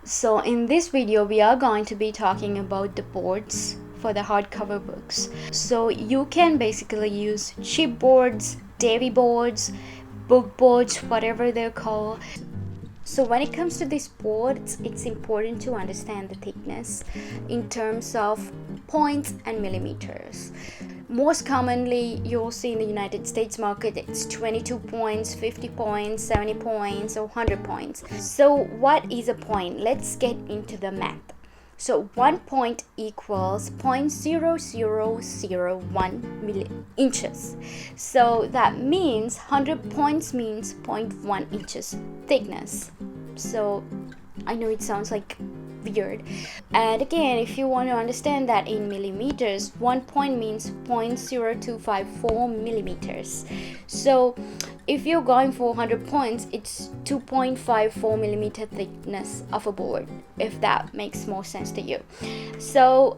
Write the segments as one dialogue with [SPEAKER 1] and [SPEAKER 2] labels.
[SPEAKER 1] So in this video we are going to be talking about the boards for the hardcover books. So you can basically use chipboards, davy boards, book boards, whatever they're called. So when it comes to these boards, it's important to understand the thickness in terms of points and millimeters. Most commonly, you'll see in the United States market, it's 22 points, 50 points, 70 points, or 100 points. So what is a point? Let's get into the math. So 1 point equals 0.0001 inches. So that means 100 points means 0.1 inches thickness. So I know it sounds like weird. And again, if you want to understand that in millimeters, 1 point means 0.0254 millimeters. So if you're going for 100 points, it's 2.54 millimeter thickness of a board, if that makes more sense to you. So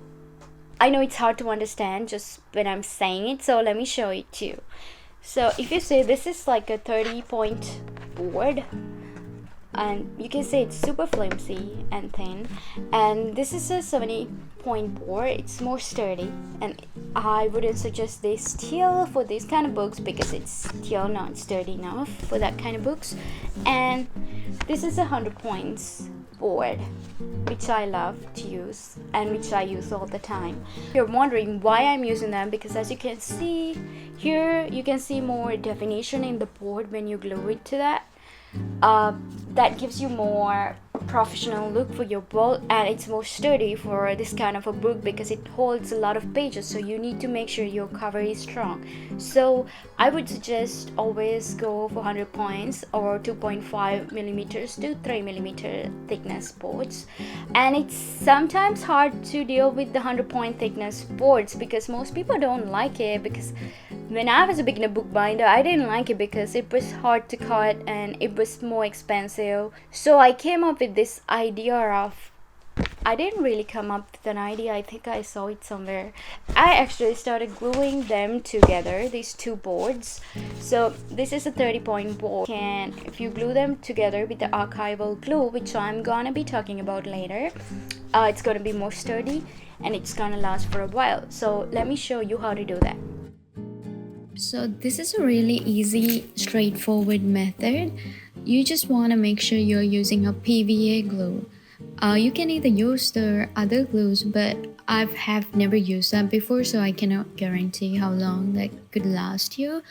[SPEAKER 1] I know it's hard to understand just when I'm saying it, so let me show it to you. So if you say this is like a 30-point board, and you can say it's super flimsy and thin, and this is a 70-point board. It's more sturdy, and I wouldn't suggest this steel for these kind of books because it's still not sturdy enough for that kind of books. And this is a 100 points board, which I love to use and which I use all the time. You're wondering why I'm using them, because as you can see here, you can see more definition in the board when you glue it to that. That gives you more professional look for your book, and it's more sturdy for this kind of a book because it holds a lot of pages, so you need to make sure your cover is strong. So I would suggest always go for 100 points or 2.5 millimeters to 3 millimeter thickness boards. And it's sometimes hard to deal with the 100-point thickness boards because most people don't like it, because when I was a beginner bookbinder, I didn't like it because it was hard to cut and it was more expensive. So I came up with this idea of, I didn't really come up with an idea, I think I saw it somewhere. I actually started gluing them together, these two boards. So this is a 30-point board, and if you glue them together with the archival glue, which I'm gonna be talking about later, it's gonna be more sturdy and it's gonna last for a while. So let me show you how to do that.
[SPEAKER 2] So this is a really easy, straightforward method. You just want to make sure you're using a PVA glue. You can either use the other glues, but I have never used that before, so I cannot guarantee how long that could last you.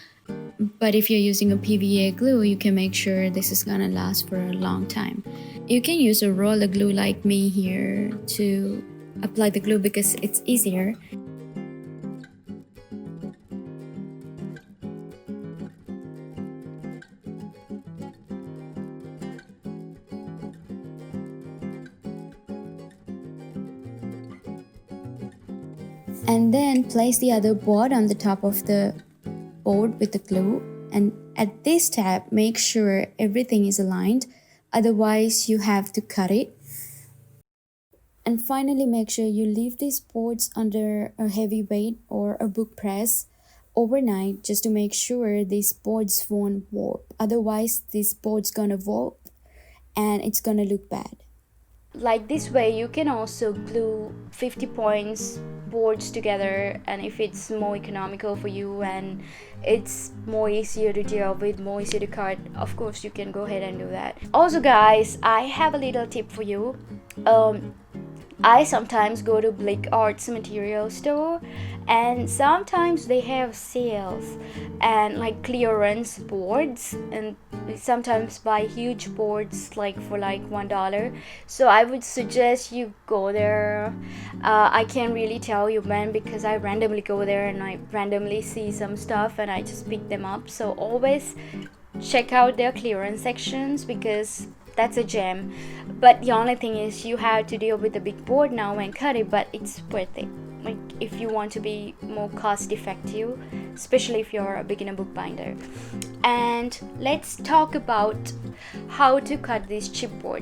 [SPEAKER 2] But if you're using a PVA glue, you can make sure this is gonna last for a long time. You can use a roller glue like me here to apply the glue because it's easier. And then place the other board on the top of the board with the glue, and at this step make sure everything is aligned, otherwise you have to cut it. And finally make sure you leave these boards under a heavy weight or a book press overnight, just to make sure these boards won't warp, otherwise this board's gonna warp and it's gonna look bad.
[SPEAKER 1] Like this way you can also glue 50 points boards together, and if it's more economical for you and it's more easier to deal with, more easier to cut, of course you can go ahead and do that. Also guys, I have a little tip for you. I sometimes go to Blick Arts material store, and sometimes they have sales and like clearance boards, and sometimes buy huge boards like for like $1. So I would suggest you go there. I can't really tell you when, because I randomly go there and I randomly see some stuff and I just pick them up. So always check out their clearance sections because that's a gem. But the only thing is you have to deal with the big board now and cut it, but it's worth it. Like if you want to be more cost effective, especially if you're a beginner bookbinder. And let's talk about how to cut these chipboards.